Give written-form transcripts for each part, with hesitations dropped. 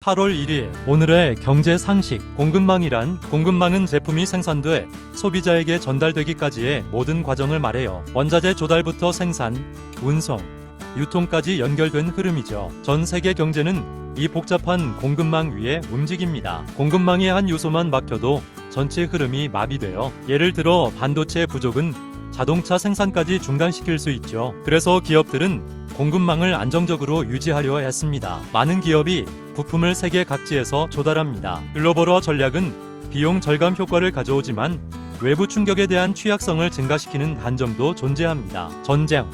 8월 1일 오늘의 경제 상식. 공급망이란 공급망은 제품이 생산돼 소비자에게 전달되기까지의 모든 과정을 말해요. 원자재 조달부터 생산, 운송, 유통까지 연결된 흐름이죠. 전 세계 경제는 이 복잡한 공급망 위에 움직입니다. 공급망의 한 요소만 막혀도 전체 흐름이 마비돼요. 예를 들어 반도체 부족은 자동차 생산까지 중단시킬 수 있죠. 그래서 기업들은 공급망을 안정적으로 유지하려 했습니다. 많은 기업이 부품을 세계 각지에서 조달합니다. 글로벌화 전략은 비용 절감 효과를 가져오지만 외부 충격에 대한 취약성을 증가시키는 단점도 존재합니다. 전쟁,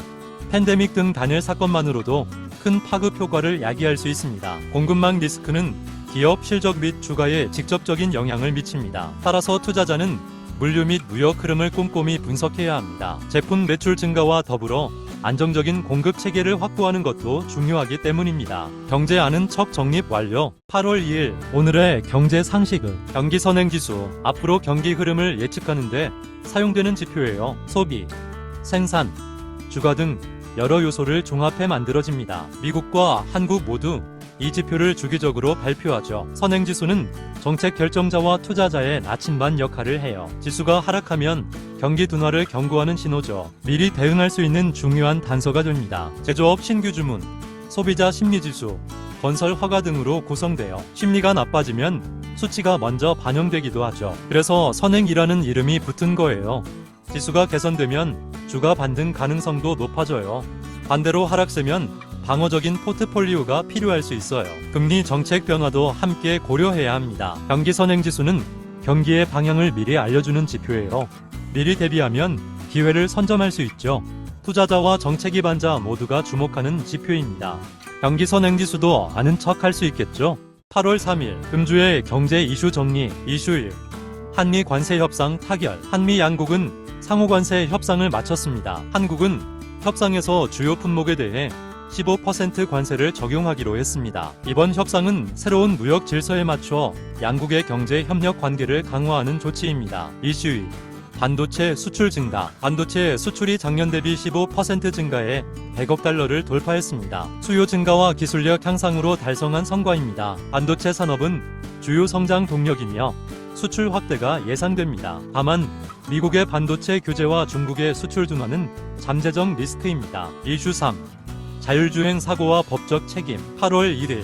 팬데믹 등 단일 사건만으로도 큰 파급 효과를 야기할 수 있습니다. 공급망 리스크는 기업 실적 및 주가에 직접적인 영향을 미칩니다. 따라서 투자자는 물류 및 무역 흐름을 꼼꼼히 분석해야 합니다. 제품 매출 증가와 더불어 안정적인 공급 체계를 확보하는 것도 중요하기 때문입니다. 경제 아는 척 정립 완료. 8월 2일 오늘의 경제 상식은 경기 선행지수. 앞으로 경기 흐름을 예측하는데 사용되는 지표예요. 소비, 생산, 주가 등 여러 요소를 종합해 만들어집니다. 미국과 한국 모두 이 지표를 주기적으로 발표하죠. 선행지수는 정책 결정자와 투자자의 나침반 역할을 해요. 지수가 하락하면 경기 둔화를 경고하는 신호죠. 미리 대응할 수 있는 중요한 단서가 됩니다. 제조업 신규 주문, 소비자 심리지수, 건설 허가 등으로 구성돼요. 심리가 나빠지면 수치가 먼저 반영되기도 하죠. 그래서 선행이라는 이름이 붙은 거예요. 지수가 개선되면 주가 반등 가능성도 높아져요. 반대로 하락세면 방어적인 포트폴리오가 필요할 수 있어요. 금리 정책 변화도 함께 고려해야 합니다. 경기 선행지수는 경기의 방향을 미리 알려주는 지표예요. 미리 대비하면 기회를 선점할 수 있죠. 투자자와 정책 입안자 모두가 주목하는 지표입니다. 경기 선행지수도 아는 척 할 수 있겠죠. 8월 3일 금주의 경제 이슈 정리. 이슈 1. 한미 관세 협상 타결. 한미 양국은 상호 관세 협상을 마쳤습니다. 한국은 협상에서 주요 품목에 대해 15% 관세를 적용하기로 했습니다. 이번 협상은 새로운 무역 질서에 맞춰 양국의 경제 협력 관계를 강화하는 조치입니다. 이슈 2. 반도체 수출 증가. 반도체 수출이 작년 대비 15% 증가해 100억 달러를 돌파했습니다. 수요 증가와 기술력 향상으로 달성한 성과입니다. 반도체 산업은 주요 성장 동력이며 수출 확대가 예상됩니다. 다만 미국의 반도체 규제와 중국의 수출 둔화는 잠재적 리스크입니다. 이슈 3. 자율주행 사고와 법적 책임. 8월 1일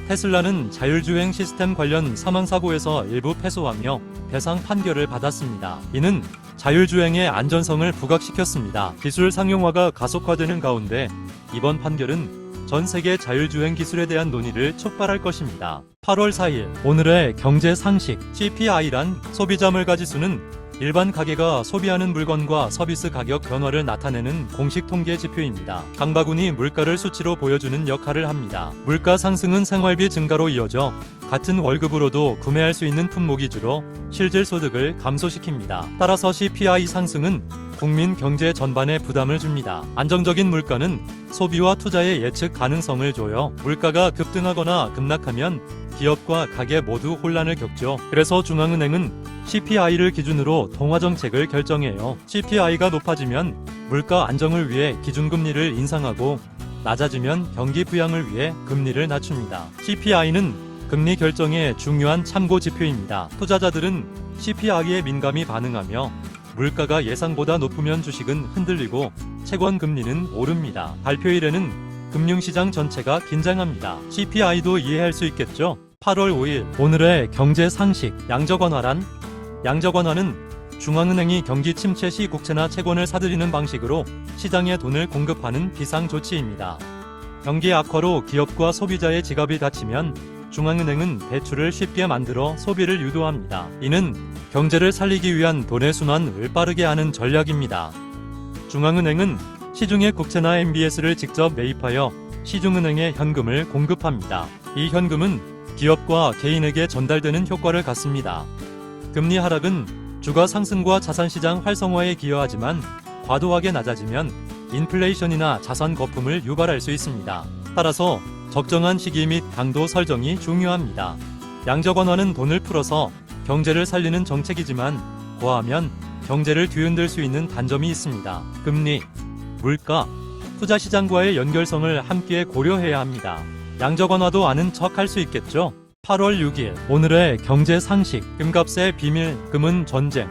테슬라는 자율주행 시스템 관련 사망사고에서 일부 패소하며 배상 판결을 받았습니다. 이는 자율주행의 안전성을 부각시켰습니다. 기술 상용화가 가속화되는 가운데 이번 판결은 전 세계 자율주행 기술에 대한 논의를 촉발할 것입니다. 8월 4일 오늘의 경제 상식. CPI란 소비자 물가지수는 일반 가게가 소비하는 물건과 서비스 가격 변화를 나타내는 공식 통계 지표입니다. 장바구니 물가를 수치로 보여주는 역할을 합니다. 물가 상승은 생활비 증가로 이어져 같은 월급으로도 구매할 수 있는 품목이 줄어 실질 소득을 감소시킵니다. 따라서 CPI 상승은 국민 경제 전반에 부담을 줍니다. 안정적인 물가는 소비와 투자의 예측 가능성을 줘요. 물가가 급등하거나 급락하면 기업과 가게 모두 혼란을 겪죠. 그래서 중앙은행은 CPI를 기준으로 통화정책을 결정해요. CPI가 높아지면 물가 안정을 위해 기준금리를 인상하고 낮아지면 경기 부양을 위해 금리를 낮춥니다. CPI는 금리 결정의 중요한 참고 지표입니다. 투자자들은 CPI에 민감히 반응하며 물가가 예상보다 높으면 주식은 흔들리고 채권 금리는 오릅니다. 발표일에는 금융시장 전체가 긴장합니다. CPI도 이해할 수 있겠죠? 8월 5일 오늘의 경제 상식. 양적 완화란? 양적 완화는 중앙은행이 경기 침체 시 국채나 채권을 사들이는 방식으로 시장에 돈을 공급하는 비상 조치입니다. 경기 악화로 기업과 소비자의 지갑이 다치면 중앙은행은 대출을 쉽게 만들어 소비를 유도합니다. 이는 경제를 살리기 위한 돈의 순환을 빠르게 하는 전략입니다. 중앙은행은 시중의 국채나 MBS를 직접 매입하여 시중은행에 현금을 공급합니다. 이 현금은 기업과 개인에게 전달되는 효과를 갖습니다. 금리 하락은 주가 상승과 자산시장 활성화에 기여하지만 과도하게 낮아지면 인플레이션이나 자산 거품을 유발할 수 있습니다. 따라서 적정한 시기 및 강도 설정이 중요합니다. 양적 완화는 돈을 풀어서 경제를 살리는 정책이지만 과하면 경제를 뒤흔들 수 있는 단점이 있습니다. 금리, 물가, 투자 시장과의 연결성을 함께 고려해야 합니다. 양적 완화도 아는 척 할 수 있겠죠? 8월 6일 오늘의 경제 상식. 금값의 비밀. 금은 전쟁,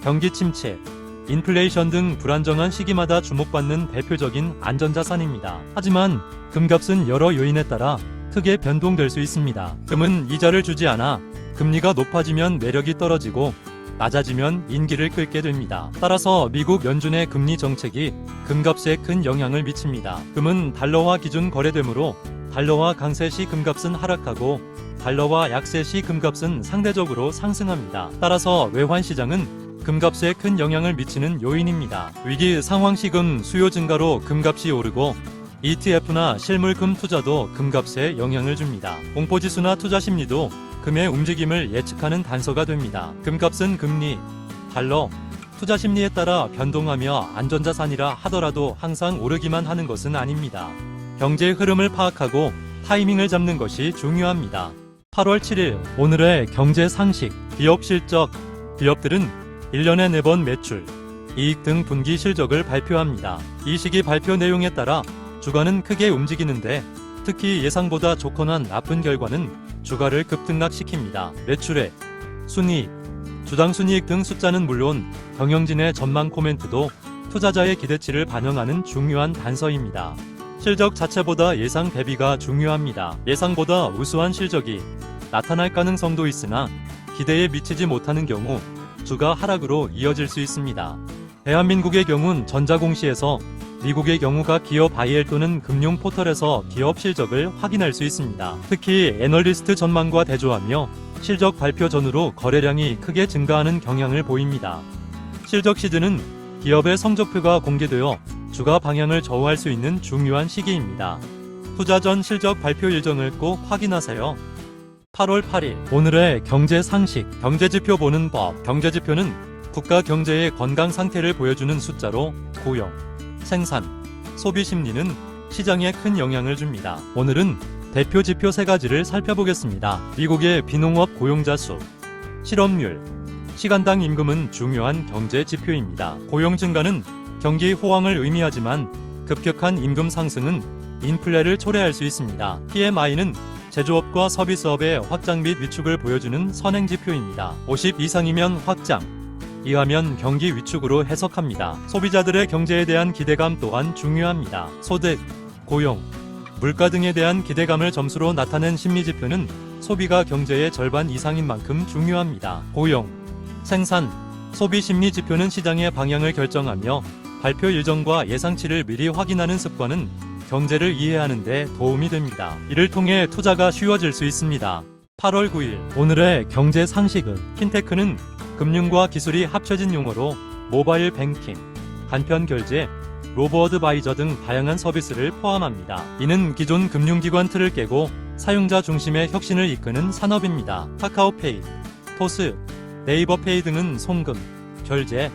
경기 침체, 인플레이션 등 불안정한 시기마다 주목받는 대표적인 안전자산입니다. 하지만 금값은 여러 요인에 따라 크게 변동될 수 있습니다. 금은 이자를 주지 않아 금리가 높아지면 매력이 떨어지고 낮아지면 인기를 끌게 됩니다. 따라서 미국 연준의 금리 정책이 금값에 큰 영향을 미칩니다. 금은 달러화 기준 거래되므로 달러화 강세 시 금값은 하락하고 달러화 약세 시 금값은 상대적으로 상승합니다. 따라서 외환시장은 금값에 큰 영향을 미치는 요인입니다. 위기 상황 시 금 수요 증가로 금값이 오르고 ETF나 실물금 투자도 금값에 영향을 줍니다. 공포지수나 투자 심리도 금의 움직임을 예측하는 단서가 됩니다. 금값은 금리, 달러, 투자 심리에 따라 변동하며 안전자산이라 하더라도 항상 오르기만 하는 것은 아닙니다. 경제의 흐름을 파악하고 타이밍을 잡는 것이 중요합니다. 8월 7일 오늘의 경제 상식. 기업 실적. 기업들은 1년에 4번 매출, 이익 등 분기 실적을 발표합니다. 이 시기 발표 내용에 따라 주가는 크게 움직이는데 특히 예상보다 좋거나 나쁜 결과는 주가를 급등락시킵니다. 매출액, 순이익, 주당 순이익 등 숫자는 물론 경영진의 전망 코멘트도 투자자의 기대치를 반영하는 중요한 단서입니다. 실적 자체보다 예상 대비가 중요합니다. 예상보다 우수한 실적이 나타날 가능성도 있으나 기대에 미치지 못하는 경우 주가 하락으로 이어질 수 있습니다. 대한민국의 경우는 전자공시에서, 미국의 경우가 기업 IR 또는 금융 포털에서 기업 실적을 확인할 수 있습니다. 특히 애널리스트 전망과 대조하며 실적 발표 전후로 거래량이 크게 증가하는 경향을 보입니다. 실적 시즌은 기업의 성적표가 공개되어 주가 방향을 좌우할 수 있는 중요한 시기입니다. 투자 전 실적 발표 일정을 꼭 확인하세요. 8월 8일 오늘의 경제 상식. 경제지표 보는 법. 경제지표는 국가 경제의 건강 상태를 보여주는 숫자로 고용, 생산, 소비 심리는 시장에 큰 영향을 줍니다. 오늘은 대표 지표 3가지를 살펴보겠습니다. 미국의 비농업 고용자 수, 실업률, 시간당 임금은 중요한 경제 지표입니다. 고용 증가는 경기 호황을 의미하지만 급격한 임금 상승은 인플레를 초래할 수 있습니다. PMI는 제조업과 서비스업의 확장 및 위축을 보여주는 선행 지표입니다. 50 이상이면 확장, 이하면 경기 위축으로 해석합니다. 소비자들의 경제에 대한 기대감 또한 중요합니다. 소득, 고용, 물가 등에 대한 기대감을 점수로 나타낸 심리지표는 소비가 경제의 절반 이상인 만큼 중요합니다. 고용, 생산, 소비 심리지표는 시장의 방향을 결정하며 발표 일정과 예상치를 미리 확인하는 습관은 경제를 이해하는 데 도움이 됩니다. 이를 통해 투자가 쉬워질 수 있습니다. 8월 9일 오늘의 경제 상식은 핀테크는 금융과 기술이 합쳐진 용어로 모바일 뱅킹, 간편 결제, 로보 어드바이저 등 다양한 서비스를 포함합니다. 이는 기존 금융기관 틀을 깨고 사용자 중심의 혁신을 이끄는 산업입니다. 카카오페이, 토스, 네이버페이 등은 송금, 결제,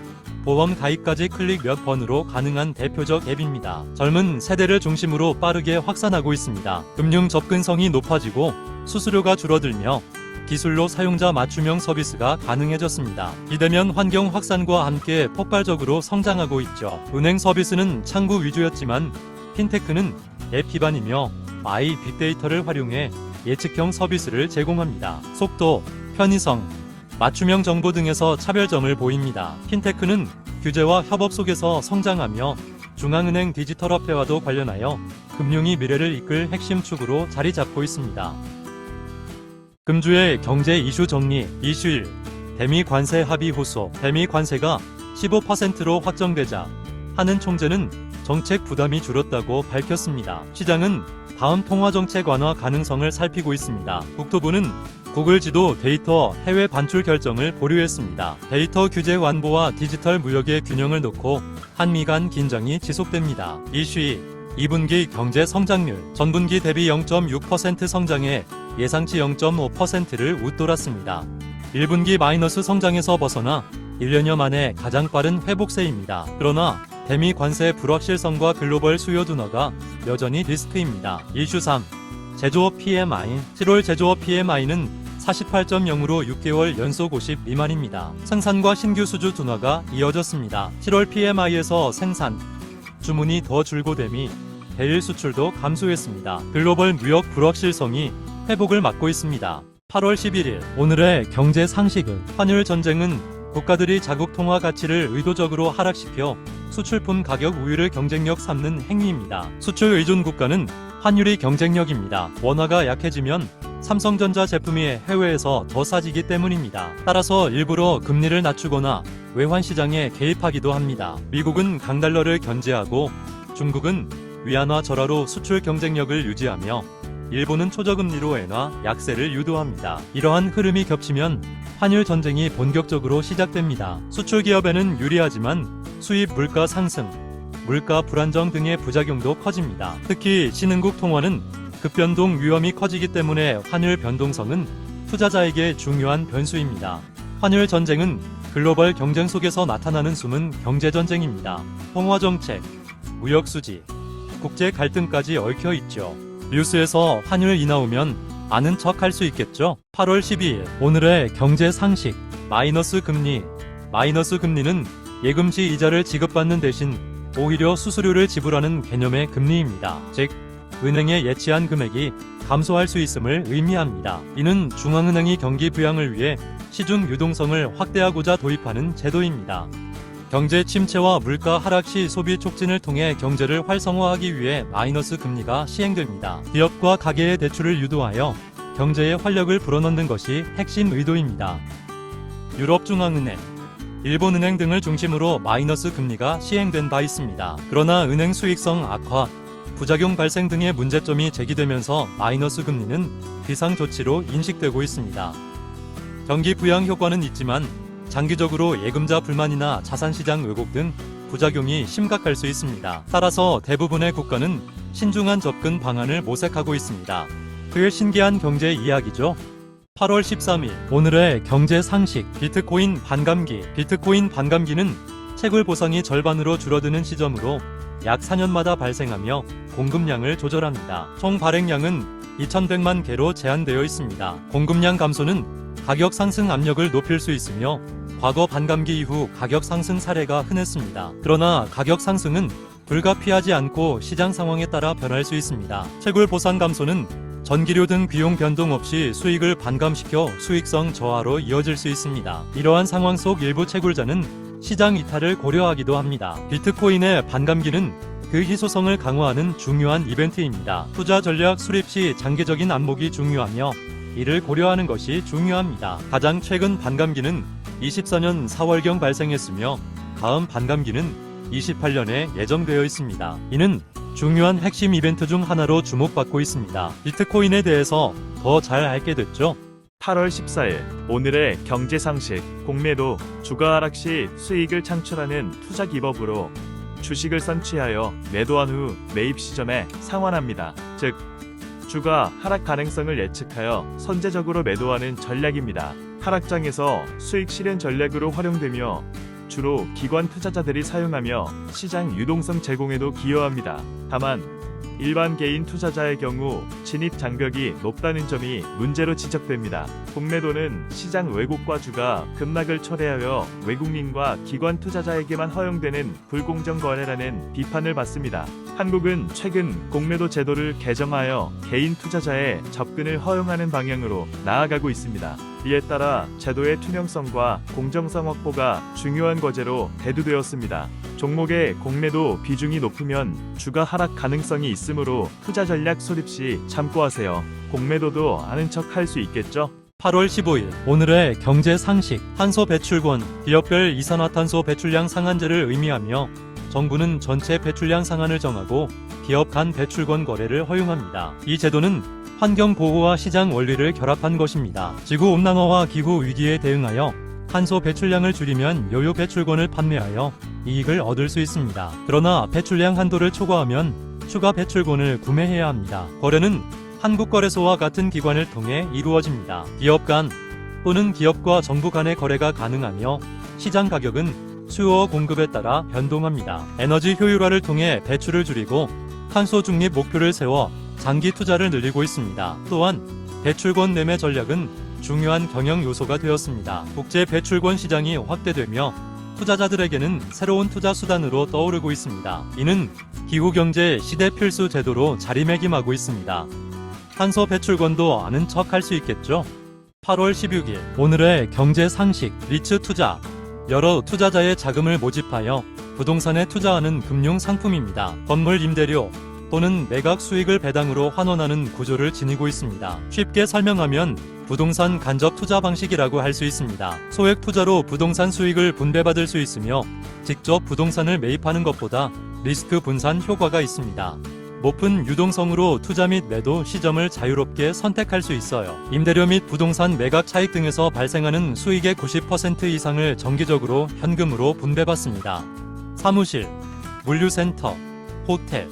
보험 가입까지 클릭 몇 번으로 가능한 대표적 앱입니다. 젊은 세대를 중심으로 빠르게 확산하고 있습니다. 금융 접근성이 높아지고 수수료가 줄어들며 기술로 사용자 맞춤형 서비스가 가능해졌습니다. 비대면 환경 확산과 함께 폭발적으로 성장하고 있죠. 은행 서비스는 창구 위주였지만 핀테크는 앱 기반이며 AI 빅데이터를 활용해 예측형 서비스를 제공합니다. 속도, 편의성, 맞춤형 정보 등에서 차별점을 보입니다. 핀테크는 규제와 협업 속에서 성장하며 중앙은행 디지털화폐와도 관련하여 금융이 미래를 이끌 핵심 축으로 자리 잡고 있습니다. 금주의 경제 이슈 정리. 이슈 1. 대미 관세 합의 호소. 대미 관세가 15%로 확정되자 하는 총재는 정책 부담이 줄었다고 밝혔습니다. 시장은 다음 통화정책 완화 가능성을 살피고 있습니다. 국토부는 구글 지도 데이터 해외 반출 결정을 보류했습니다. 데이터 규제 완보와 디지털 무역의 균형을 놓고 한미 간 긴장이 지속됩니다. 이슈 2. 2분기 경제 성장률. 전분기 대비 0.6% 성장해 예상치 0.5%를 웃돌았습니다. 1분기 마이너스 성장에서 벗어나 1년여 만에 가장 빠른 회복세입니다. 그러나 대미 관세 불확실성과 글로벌 수요 둔화가 여전히 리스크입니다. 이슈 3. 제조업 PMI. 7월 제조업 PMI는 48.0으로 6개월 연속 50 미만입니다. 생산과 신규 수주 둔화가 이어졌습니다. 7월 PMI에서 생산, 주문이 더 줄고 대미, 대일 수출도 감소했습니다. 글로벌 무역 불확실성이 회복을 막고 있습니다. 8월 11일 오늘의 경제 상식은 환율 전쟁은 국가들이 자국 통화 가치를 의도적으로 하락시켜 수출품 가격 우위를 경쟁력 삼는 행위입니다. 수출 의존 국가는 환율이 경쟁력입니다. 원화가 약해지면 삼성전자 제품이 해외에서 더 싸지기 때문입니다. 따라서 일부러 금리를 낮추거나 외환 시장에 개입하기도 합니다. 미국은 강달러를 견제하고 중국은 위안화 절하로 수출 경쟁력을 유지하며 일본은 초저금리로 엔화 약세를 유도합니다. 이러한 흐름이 겹치면 환율 전쟁이 본격적으로 시작됩니다. 수출 기업에는 유리하지만 수입 물가 상승, 물가 불안정 등의 부작용도 커집니다. 특히 신흥국 통화는 급변동 위험이 커지기 때문에 환율 변동성은 투자자에게 중요한 변수입니다. 환율 전쟁은 글로벌 경쟁 속에서 나타나는 숨은 경제 전쟁입니다. 통화 정책, 무역 수지, 국제 갈등까지 얽혀 있죠. 뉴스에서 환율이 나오면 아는 척 할 수 있겠죠. 8월 12일 오늘의 경제 상식 마이너스 금리. 마이너스 금리는 예금 시 이자를 지급받는 대신 오히려 수수료를 지불하는 개념의 금리입니다. 즉 은행에 예치한 금액이 감소할 수 있음을 의미합니다. 이는 중앙은행이 경기 부양을 위해 시중 유동성을 확대하고자 도입하는 제도입니다. 경제 침체와 물가 하락 시 소비 촉진을 통해 경제를 활성화하기 위해 마이너스 금리가 시행됩니다. 기업과 가계의 대출을 유도하여 경제에 활력을 불어넣는 것이 핵심 의도입니다. 유럽중앙은행, 일본은행 등을 중심으로 마이너스 금리가 시행된 바 있습니다. 그러나 은행 수익성 악화, 부작용 발생 등의 문제점이 제기되면서 마이너스 금리는 비상조치로 인식되고 있습니다. 경기 부양 효과는 있지만 장기적으로 예금자 불만이나 자산시장 왜곡 등 부작용이 심각할 수 있습니다. 따라서 대부분의 국가는 신중한 접근 방안을 모색하고 있습니다. 그 신기한 경제 이야기죠. 8월 13일 오늘의 경제 상식 비트코인 반감기. 비트코인 반감기는 채굴 보상이 절반으로 줄어드는 시점으로 약 4년마다 발생하며 공급량을 조절합니다. 총 발행량은 2100만 개로 제한되어 있습니다. 공급량 감소는 가격 상승 압력을 높일 수 있으며 과거 반감기 이후 가격 상승 사례가 흔했습니다. 그러나 가격 상승은 불가피하지 않고 시장 상황에 따라 변할 수 있습니다. 채굴 보상 감소는 전기료 등 비용 변동 없이 수익을 반감시켜 수익성 저하로 이어질 수 있습니다. 이러한 상황 속 일부 채굴자는 시장 이탈을 고려하기도 합니다. 비트코인의 반감기는 그 희소성을 강화하는 중요한 이벤트입니다. 투자 전략 수립 시 장기적인 안목이 중요하며 이를 고려하는 것이 중요합니다. 가장 최근 반감기는 24년 4월경 발생했으며 다음 반감기는 28년에 예정되어 있습니다. 이는 중요한 핵심 이벤트 중 하나로 주목받고 있습니다. 비트코인에 대해서 더 잘 알게 됐죠? 8월 14일 오늘의 경제 상식 공매도 주가 하락 시 수익을 창출하는 투자 기법으로 주식을 선취하여 매도한 후 매입 시점에 상환합니다. 즉 주가 하락 가능성을 예측하여 선제적으로 매도하는 전략입니다. 하락장에서 수익 실현 전략으로 활용되며 주로 기관 투자자들이 사용하며 시장 유동성 제공에도 기여합니다. 다만 일반 개인 투자자의 경우 진입 장벽이 높다는 점이 문제로 지적됩니다. 공매도는 시장 왜곡과 주가 급락을 초래하여 외국인과 기관 투자자에게만 허용되는 불공정 거래라는 비판을 받습니다. 한국은 최근 공매도 제도를 개정하여 개인 투자자의 접근을 허용하는 방향으로 나아가고 있습니다. 이에 따라 제도의 투명성과 공정성 확보가 중요한 과제로 대두되었습니다. 종목의 공매도 비중이 높으면 주가 하락 가능성이 있으므로 투자 전략 수립 시 참고하세요. 공매도도 아는 척 할 수 있겠죠? 8월 15일 오늘의 경제 상식 탄소 배출권 기업별 이산화탄소 배출량 상한제를 의미하며 정부는 전체 배출량 상한을 정하고 기업 간 배출권 거래를 허용합니다. 이 제도는 환경 보호와 시장 원리를 결합한 것입니다. 지구 온난화와 기후 위기에 대응하여 탄소 배출량을 줄이면 요요 배출권을 판매하여 이익을 얻을 수 있습니다. 그러나 배출량 한도를 초과하면 추가 배출권을 구매해야 합니다. 거래는 한국거래소와 같은 기관을 통해 이루어집니다. 기업 간 또는 기업과 정부 간의 거래가 가능하며 시장 가격은 수요와 공급에 따라 변동합니다. 에너지 효율화를 통해 배출을 줄이고 탄소 중립 목표를 세워 장기 투자를 늘리고 있습니다. 또한 배출권 매매 전략은 중요한 경영 요소가 되었습니다. 국제 배출권 시장이 확대되며 투자자들에게는 새로운 투자 수단으로 떠오르고 있습니다. 이는 기후경제 시대 필수 제도로 자리매김하고 있습니다. 탄소 배출권도 아는 척 할 수 있겠죠. 8월 16일 오늘의 경제 상식 리츠 투자. 여러 투자자의 자금을 모집하여 부동산에 투자하는 금융 상품입니다. 건물 임대료 또는 매각 수익을 배당으로 환원하는 구조를 지니고 있습니다. 쉽게 설명하면 부동산 간접 투자 방식이라고 할 수 있습니다. 소액 투자로 부동산 수익을 분배받을 수 있으며 직접 부동산을 매입하는 것보다 리스크 분산 효과가 있습니다. 높은 유동성으로 투자 및 매도 시점을 자유롭게 선택할 수 있어요. 임대료 및 부동산 매각 차익 등에서 발생하는 수익의 90% 이상을 정기적으로 현금으로 분배받습니다. 사무실, 물류센터, 호텔,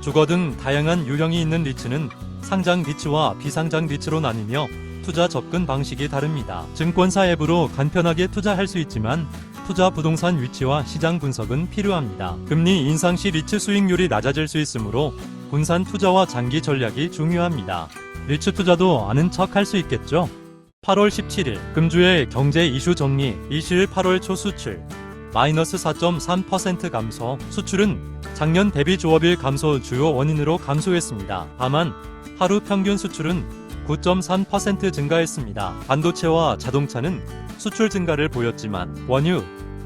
주거 등 다양한 유형이 있는 리츠는 상장 리츠와 비상장 리츠로 나뉘며 투자 접근 방식이 다릅니다. 증권사 앱으로 간편하게 투자할 수 있지만 투자 부동산 위치와 시장 분석은 필요합니다. 금리 인상 시 리츠 수익률이 낮아질 수 있으므로 분산 투자와 장기 전략이 중요합니다. 리츠 투자도 아는 척 할 수 있겠죠? 8월 17일 금주의 경제 이슈 정리. 21일 8월 초 수출 마이너스 4.3% 감소. 수출은 작년 대비 조업일 감소 주요 원인으로 감소했습니다. 다만 하루 평균 수출은 9.3% 증가했습니다. 반도체와 자동차는 수출 증가를 보였지만 원유,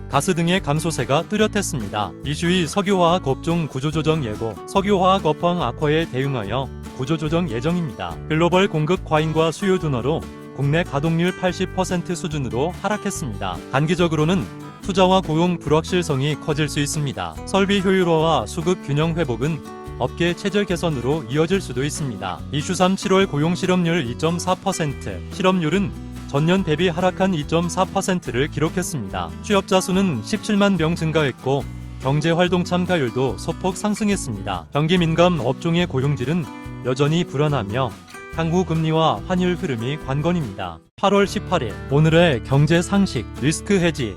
가스 등의 감소세가 뚜렷했습니다. 이슈2 석유화학 업종 구조조정 예고. 석유화학 업황 악화에 대응하여 구조조정 예정입니다. 글로벌 공급 과잉과 수요 둔화로 국내 가동률 80% 수준으로 하락했습니다. 단기적으로는 투자와 고용 불확실성이 커질 수 있습니다. 설비 효율화와 수급 균형 회복은 업계 체질 개선으로 이어질 수도 있습니다. 이슈3 7월 고용 실업률 2.4%. 실업률은 전년 대비 하락한 2.4%를 기록했습니다. 취업자 수는 17만 명 증가했고 경제활동 참가율도 소폭 상승했습니다. 경기 민감 업종의 고용질은 여전히 불안하며 향후 금리와 환율 흐름이 관건입니다. 8월 18일 오늘의 경제 상식 리스크 해지.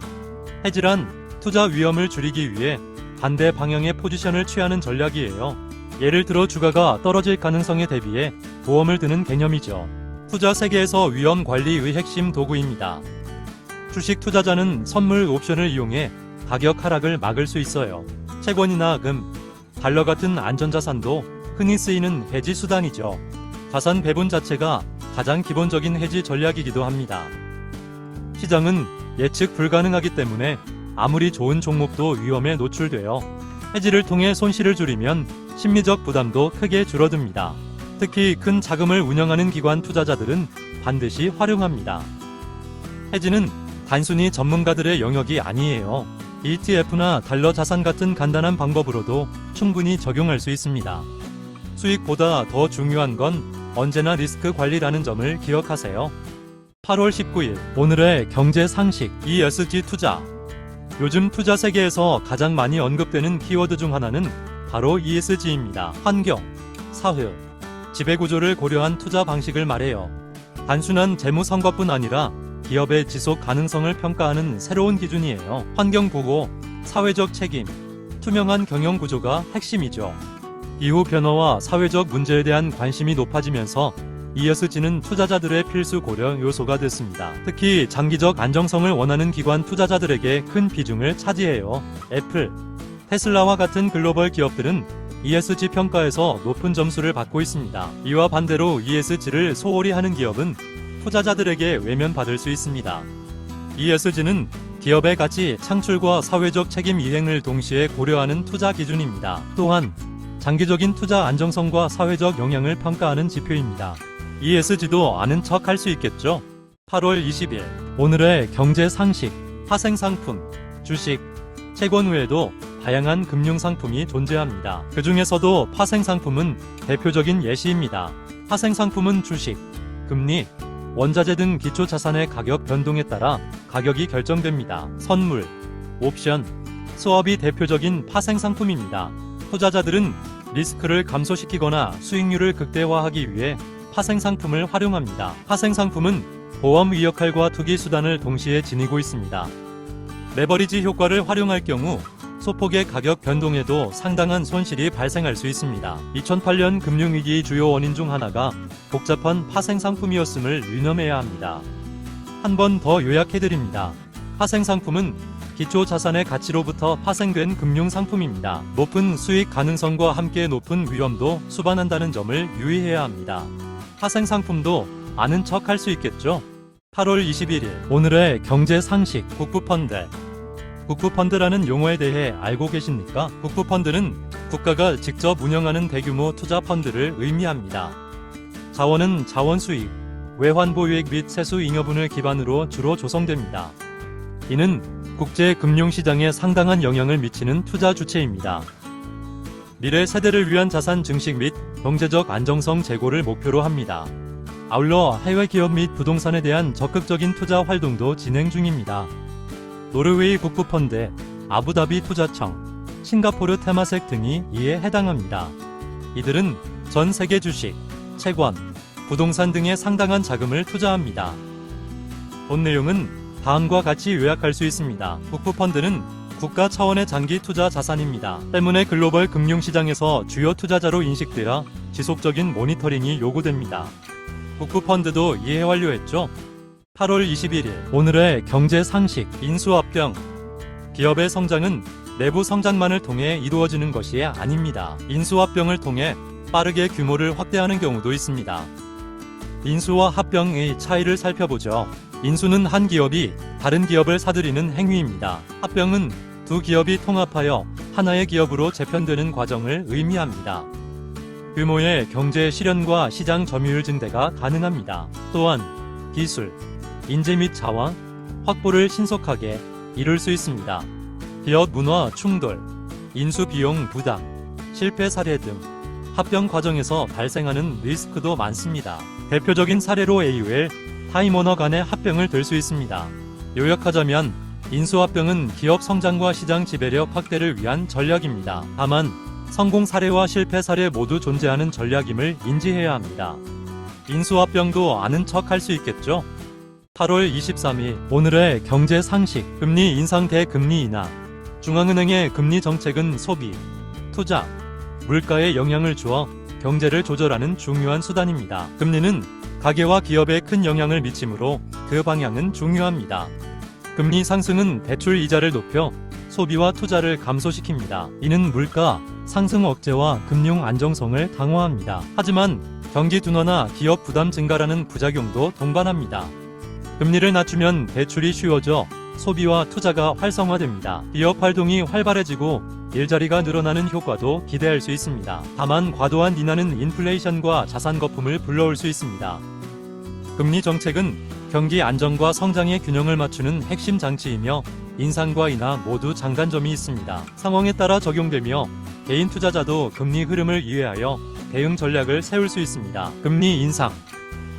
해지란 투자 위험을 줄이기 위해 반대 방향의 포지션을 취하는 전략이에요. 예를 들어 주가가 떨어질 가능성에 대비해 보험을 드는 개념이죠. 투자 세계에서 위험 관리의 핵심 도구입니다. 주식 투자자는 선물 옵션을 이용해 가격 하락을 막을 수 있어요. 채권이나 금, 달러 같은 안전자산도 흔히 쓰이는 해지 수단이죠. 자산 배분 자체가 가장 기본적인 해지 전략이기도 합니다. 시장은 예측 불가능하기 때문에 아무리 좋은 종목도 위험에 노출되어 해지를 통해 손실을 줄이면 심리적 부담도 크게 줄어듭니다. 특히 큰 자금을 운영하는 기관 투자자들은 반드시 활용합니다. 해지는 단순히 전문가들의 영역이 아니에요. ETF나 달러 자산 같은 간단한 방법으로도 충분히 적용할 수 있습니다. 수익보다 더 중요한 건 언제나 리스크 관리라는 점을 기억하세요. 8월 19일 오늘의 경제 상식 ESG 투자. 요즘 투자 세계에서 가장 많이 언급되는 키워드 중 하나는 바로 ESG입니다. 환경, 사회, 지배구조를 고려한 투자 방식을 말해요. 단순한 재무 성과뿐 아니라 기업의 지속 가능성을 평가하는 새로운 기준이에요. 환경 보고, 사회적 책임, 투명한 경영 구조가 핵심이죠. 기후 변화와 사회적 문제에 대한 관심이 높아지면서 ESG는 투자자들의 필수 고려 요소가 됐습니다. 특히 장기적 안정성을 원하는 기관 투자자들에게 큰 비중을 차지해요. 애플, 테슬라와 같은 글로벌 기업들은 ESG 평가에서 높은 점수를 받고 있습니다. 이와 반대로 ESG를 소홀히 하는 기업은 투자자들에게 외면받을 수 있습니다. ESG는 기업의 가치 창출과 사회적 책임 이행을 동시에 고려하는 투자 기준입니다. 또한 장기적인 투자 안정성과 사회적 영향을 평가하는 지표입니다. ESG도 아는 척 할 수 있겠죠? 8월 20일 오늘의 경제 상식 파생상품, 주식, 채권 외에도 다양한 금융상품이 존재합니다. 그 중에서도 파생상품은 대표적인 예시입니다. 파생상품은 주식, 금리, 원자재 등 기초자산의 가격 변동에 따라 가격이 결정됩니다. 선물, 옵션, 스왑이 대표적인 파생상품입니다. 투자자들은 리스크를 감소시키거나 수익률을 극대화하기 위해 파생상품을 활용합니다. 파생상품은 보험 위역할과 투기 수단을 동시에 지니고 있습니다. 레버리지 효과를 활용할 경우 소폭의 가격 변동에도 상당한 손실이 발생할 수 있습니다. 2008년 금융위기의 주요 원인 중 하나가 복잡한 파생상품이었음을 유념해야 합니다. 한 번 더 요약해드립니다. 파생상품은 기초자산의 가치로부터 파생된 금융상품입니다. 높은 수익 가능성과 함께 높은 위험도 수반한다는 점을 유의해야 합니다. 파생 상품도 아는 척 할 수 있겠죠. 8월 21일 오늘의 경제 상식 국부펀드. 국부펀드라는 용어에 대해 알고 계십니까? 국부펀드는 국가가 직접 운영하는 대규모 투자 펀드를 의미합니다. 자원은 자원 수익, 외환 보유액 및 세수 잉여분을 기반으로 주로 조성됩니다. 이는 국제 금융시장에 상당한 영향을 미치는 투자 주체입니다. 미래 세대를 위한 자산 증식 및 경제적 안정성 제고를 목표로 합니다. 아울러 해외 기업 및 부동산에 대한 적극적인 투자 활동도 진행 중입니다. 노르웨이 국부펀드, 아부다비 투자청, 싱가포르 테마색 등이 이에 해당합니다. 이들은 전 세계 주식, 채권, 부동산 등에 상당한 자금을 투자합니다. 본 내용은 다음과 같이 요약할 수 있습니다. 국부펀드는 국가 차원의 장기 투자 자산입니다. 때문에 글로벌 금융시장에서 주요 투자자로 인식되어 지속적인 모니터링이 요구됩니다. 국부펀드도 이해 완료했죠? 8월 21일 오늘의 경제 상식 인수합병. 기업의 성장은 내부 성장만을 통해 이루어지는 것이 아닙니다. 인수합병을 통해 빠르게 규모를 확대하는 경우도 있습니다. 인수와 합병의 차이를 살펴보죠. 인수는 한 기업이 다른 기업을 사들이는 행위입니다. 합병은 두 기업이 통합하여 하나의 기업으로 재편되는 과정을 의미합니다. 규모의 경제 실현과 시장 점유율 증대가 가능합니다. 또한 기술, 인재 및 자원 확보를 신속하게 이룰 수 있습니다. 기업 문화 충돌, 인수 비용 부담, 실패 사례 등 합병 과정에서 발생하는 리스크도 많습니다. 대표적인 사례로 AOL, 타임워너 간의 합병을 들 수 있습니다. 요약하자면 인수합병은 기업 성장과 시장 지배력 확대를 위한 전략입니다. 다만 성공 사례와 실패 사례 모두 존재하는 전략임을 인지해야 합니다. 인수합병도 아는 척 할 수 있겠죠? 8월 23일 오늘의 경제 상식 금리 인상 대 금리 인하. 중앙은행의 금리 정책은 소비, 투자, 물가에 영향을 주어 경제를 조절하는 중요한 수단입니다. 금리는 가계와 기업에 큰 영향을 미치므로 그 방향은 중요합니다. 금리 상승은 대출 이자를 높여 소비와 투자를 감소시킵니다. 이는 물가 상승 억제와 금융 안정성을 강화합니다. 하지만 경기 둔화나 기업 부담 증가라는 부작용도 동반합니다. 금리를 낮추면 대출이 쉬워져 소비와 투자가 활성화됩니다. 기업 활동이 활발해지고 일자리가 늘어나는 효과도 기대할 수 있습니다. 다만 과도한 인하는 인플레이션과 자산 거품을 불러올 수 있습니다. 금리 정책은 경기 안정과 성장의 균형을 맞추는 핵심 장치이며 인상과 인하 모두 장단점이 있습니다. 상황에 따라 적용되며 개인 투자자도 금리 흐름을 이해하여 대응 전략을 세울 수 있습니다. 금리 인상,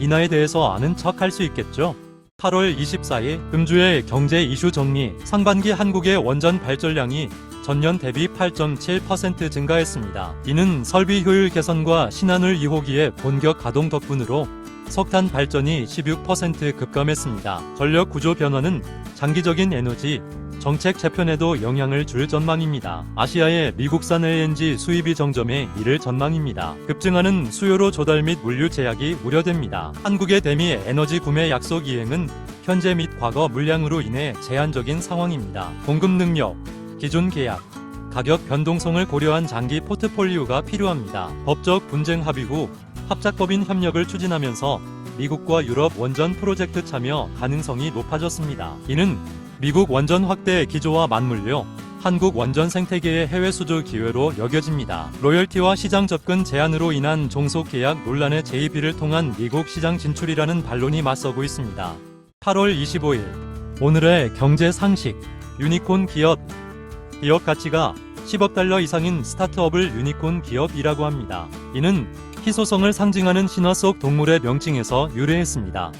인하에 대해서 아는 척 할 수 있겠죠? 8월 24일 금주의 경제 이슈 정리. 상반기 한국의 원전 발전량이 전년 대비 8.7% 증가했습니다. 이는 설비 효율 개선과 신한울 2호기의 본격 가동 덕분으로 석탄 발전이 16% 급감했습니다. 전력 구조 변화는 장기적인 에너지 정책 재편에도 영향을 줄 전망입니다. 아시아의 미국산 LNG 수입이 정점에 이를 전망입니다. 급증하는 수요로 조달 및 물류 제약이 우려됩니다. 한국의 대미 에너지 구매 약속 이행은 현재 및 과거 물량으로 인해 제한적인 상황입니다. 공급 능력, 기존 계약, 가격 변동성을 고려한 장기 포트폴리오가 필요합니다. 법적 분쟁 합의 후 합작법인 협력을 추진하면서 미국과 유럽 원전 프로젝트 참여 가능성이 높아졌습니다. 이는 미국 원전 확대 기조와 맞물려 한국 원전 생태계의 해외 수주 기회로 여겨집니다. 로열티와 시장 접근 제한으로 인한 종속 계약 논란의 JB를 통한 미국 시장 진출이라는 반론이 맞서고 있습니다. 8월 25일 오늘의 경제 상식 유니콘 기업. 기업 가치가 10억 달러 이상인 스타트업을 유니콘 기업이라고 합니다. 이는 희소성을 상징하는 신화 속 동물의 명칭에서 유래했습니다.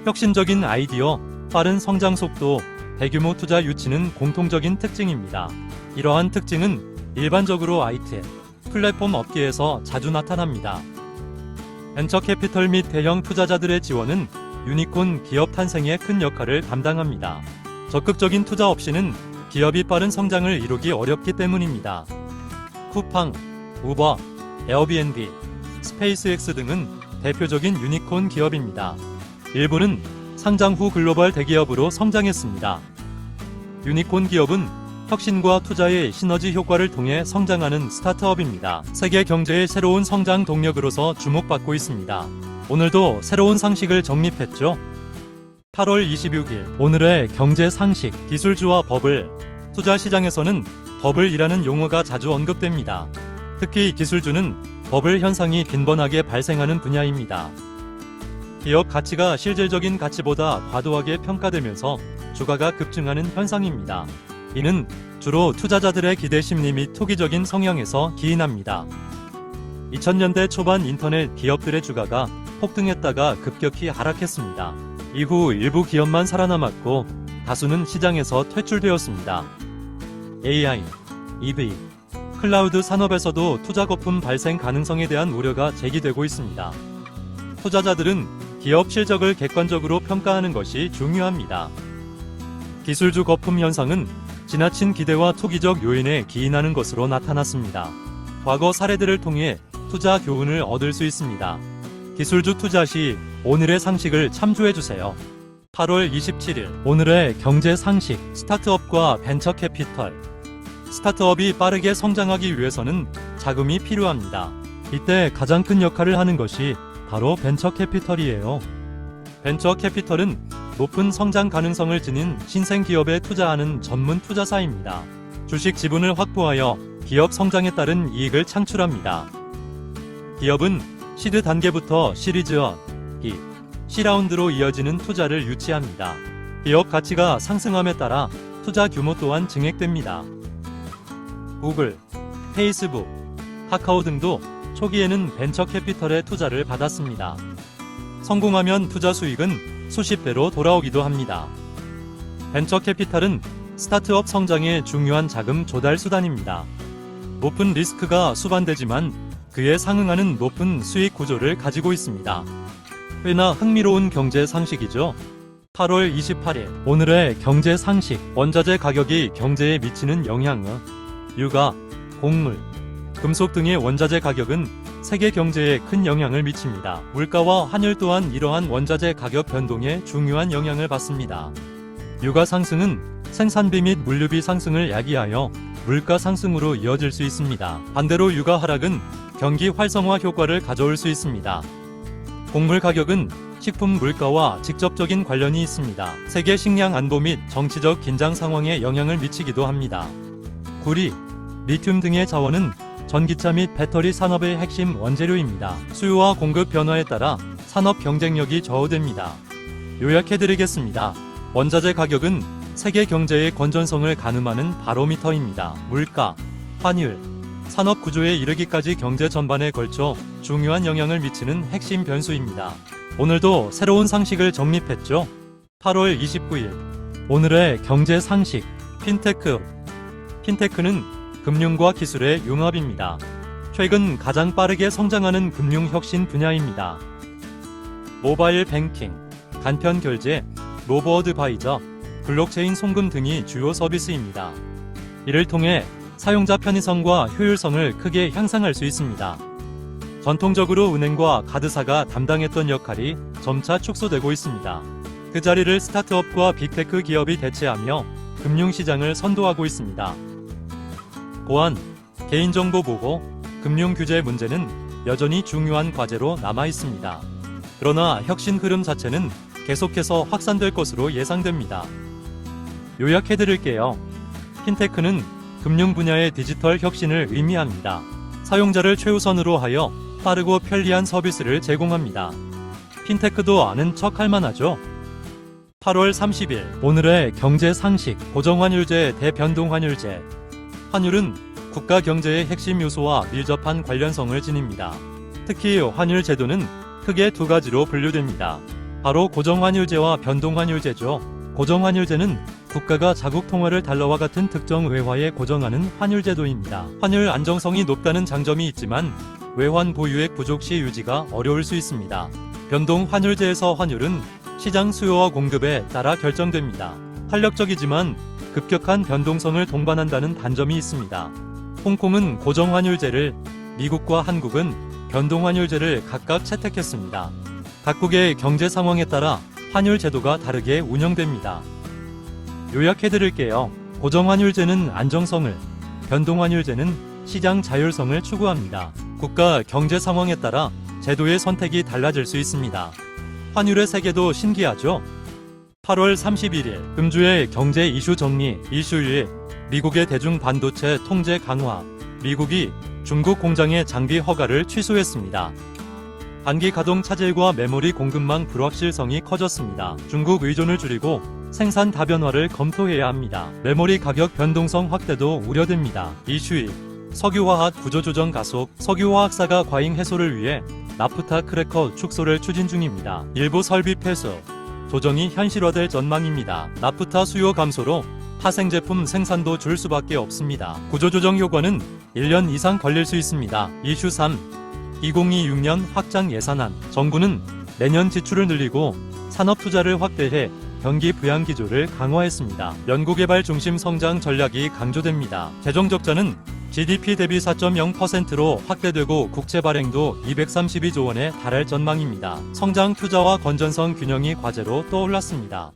혁신적인 아이디어, 빠른 성장 속도, 대규모 투자 유치는 공통적인 특징입니다. 이러한 특징은 일반적으로 IT, 플랫폼 업계에서 자주 나타납니다. 벤처 캐피털 및 대형 투자자들의 지원은 유니콘 기업 탄생에 큰 역할을 감당합니다. 적극적인 투자 없이는 기업이 빠른 성장을 이루기 어렵기 때문입니다. 쿠팡, 우버, 에어비앤비, 스페이스X 등은 대표적인 유니콘 기업입니다. 일부는 상장 후 글로벌 대기업으로 성장했습니다. 유니콘 기업은 혁신과 투자의 시너지 효과를 통해 성장하는 스타트업입니다. 세계 경제의 새로운 성장 동력으로서 주목받고 있습니다. 오늘도 새로운 상식을 정립했죠. 8월 26일 오늘의 경제 상식 기술주와 버블. 투자 시장에서는 버블이라는 용어가 자주 언급됩니다. 특히 기술주는 버블 현상이 빈번하게 발생하는 분야입니다. 기업 가치가 실질적인 가치보다 과도하게 평가되면서 주가가 급증하는 현상입니다. 이는 주로 투자자들의 기대 심리 및 투기적인 성향에서 기인합니다. 2000년대 초반 인터넷 기업들의 주가가 폭등했다가 급격히 하락했습니다. 이후 일부 기업만 살아남았고 다수는 시장에서 퇴출되었습니다. AI, EV, 클라우드 산업에서도 투자 거품 발생 가능성에 대한 우려가 제기되고 있습니다. 투자자들은 기업 실적을 객관적으로 평가하는 것이 중요합니다. 기술주 거품 현상은 지나친 기대와 투기적 요인에 기인하는 것으로 나타났습니다. 과거 사례들을 통해 투자 교훈을 얻을 수 있습니다. 기술주 투자 시 오늘의 상식을 참조해주세요. 8월 27일 오늘의 경제 상식 스타트업과 벤처 캐피털. 스타트업이 빠르게 성장하기 위해서는 자금이 필요합니다. 이때 가장 큰 역할을 하는 것이 바로 벤처 캐피털이에요. 벤처 캐피털은 높은 성장 가능성을 지닌 신생 기업에 투자하는 전문 투자사입니다. 주식 지분을 확보하여 기업 성장에 따른 이익을 창출합니다. 기업은 시드 단계부터 시리즈원, B, C라운드로 이어지는 투자를 유치합니다. 기업 가치가 상승함에 따라 투자 규모 또한 증액됩니다. 구글, 페이스북, 카카오 등도 초기에는 벤처 캐피털의 투자를 받았습니다. 성공하면 투자 수익은 수십 배로 돌아오기도 합니다. 벤처 캐피탈은 스타트업 성장의 중요한 자금 조달 수단입니다. 높은 리스크가 수반되지만 그에 상응하는 높은 수익 구조를 가지고 있습니다. 꽤나 흥미로운 경제 상식이죠. 8월 28일 오늘의 경제 상식 원자재 가격이 경제에 미치는 영향은 유가, 곡물, 금속 등의 원자재 가격은 세계 경제에 큰 영향을 미칩니다. 물가와 환율 또한 이러한 원자재 가격 변동에 중요한 영향을 받습니다. 유가 상승은 생산비 및 물류비 상승을 야기하여 물가 상승으로 이어질 수 있습니다. 반대로 유가 하락은 경기 활성화 효과를 가져올 수 있습니다. 곡물 가격은 식품 물가와 직접적인 관련이 있습니다. 세계 식량 안보 및 정치적 긴장 상황에 영향을 미치기도 합니다. 구리, 리튬 등의 자원은 전기차 및 배터리 산업의 핵심 원재료입니다. 수요와 공급 변화에 따라 산업 경쟁력이 저하됩니다. 요약해드리겠습니다. 원자재 가격은 세계 경제의 건전성을 가늠하는 바로미터입니다. 물가, 환율, 산업 구조에 이르기까지 경제 전반에 걸쳐 중요한 영향을 미치는 핵심 변수입니다. 오늘도 새로운 상식을 정립했죠. 8월 29일 오늘의 경제 상식 핀테크. 핀테크는 금융과 기술의 융합입니다. 최근 가장 빠르게 성장하는 금융 혁신 분야입니다. 모바일 뱅킹, 간편 결제, 로보 어드바이저, 블록체인 송금 등이 주요 서비스입니다. 이를 통해 사용자 편의성과 효율성을 크게 향상할 수 있습니다. 전통적으로 은행과 카드사가 담당했던 역할이 점차 축소되고 있습니다. 그 자리를 스타트업과 빅테크 기업이 대체하며 금융시장을 선도하고 있습니다. 보안, 개인정보 보호, 금융규제 문제는 여전히 중요한 과제로 남아 있습니다. 그러나 혁신 흐름 자체는 계속해서 확산될 것으로 예상됩니다. 요약해드릴게요. 핀테크는 금융 분야의 디지털 혁신을 의미합니다. 사용자를 최우선으로 하여 빠르고 편리한 서비스를 제공합니다. 핀테크도 아는 척 할만하죠. 8월 30일 오늘의 경제 상식 고정환율제 대변동환율제. 환율은 국가 경제의 핵심 요소와 밀접한 관련성을 지닙니다. 특히 환율 제도는 크게 두 가지로 분류됩니다. 바로 고정환율제와 변동환율제죠. 고정환율제는 국가가 자국 통화를 달러와 같은 특정 외화에 고정하는 환율 제도입니다. 환율 안정성이 높다는 장점이 있지만 외환 보유액 부족 시 유지가 어려울 수 있습니다. 변동환율제에서 환율은 시장 수요와 공급에 따라 결정됩니다. 탄력적이지만 급격한 변동성을 동반한다는 단점이 있습니다. 홍콩은 고정환율제를, 미국과 한국은 변동환율제를 각각 채택했습니다. 각국의 경제 상황에 따라 환율 제도가 다르게 운영됩니다. 요약해드릴게요. 고정환율제는 안정성을, 변동환율제는 시장 자율성을 추구합니다. 국가 경제 상황에 따라 제도의 선택이 달라질 수 있습니다. 환율의 세계도 신기하죠? 8월 31일 금주의 경제 이슈 정리 이슈 1. 미국의 대중 반도체 통제 강화. 미국이 중국 공장의 장비 허가를 취소했습니다. 단기 가동 차질과 메모리 공급망 불확실성이 커졌습니다. 중국 의존을 줄이고 생산 다변화를 검토해야 합니다. 메모리 가격 변동성 확대도 우려됩니다. 이슈 2. 석유화학 구조조정 가속. 석유화학사가 과잉 해소를 위해 나프타 크래커 축소를 추진 중입니다. 일부 설비 폐수 조정이 현실화될 전망입니다. 나프타 수요 감소로 파생제품 생산도 줄 수밖에 없습니다. 구조조정 효과는 1년 이상 걸릴 수 있습니다. 이슈 3. 2026년 확장 예산안. 정부는 내년 지출을 늘리고 산업 투자를 확대해 경기 부양 기조를 강화했습니다. 연구개발 중심 성장 전략이 강조됩니다. 재정 적자는 GDP 대비 4.0%로 확대되고 국채 발행도 232조 원에 달할 전망입니다. 성장 투자와 건전성 균형이 과제로 떠올랐습니다.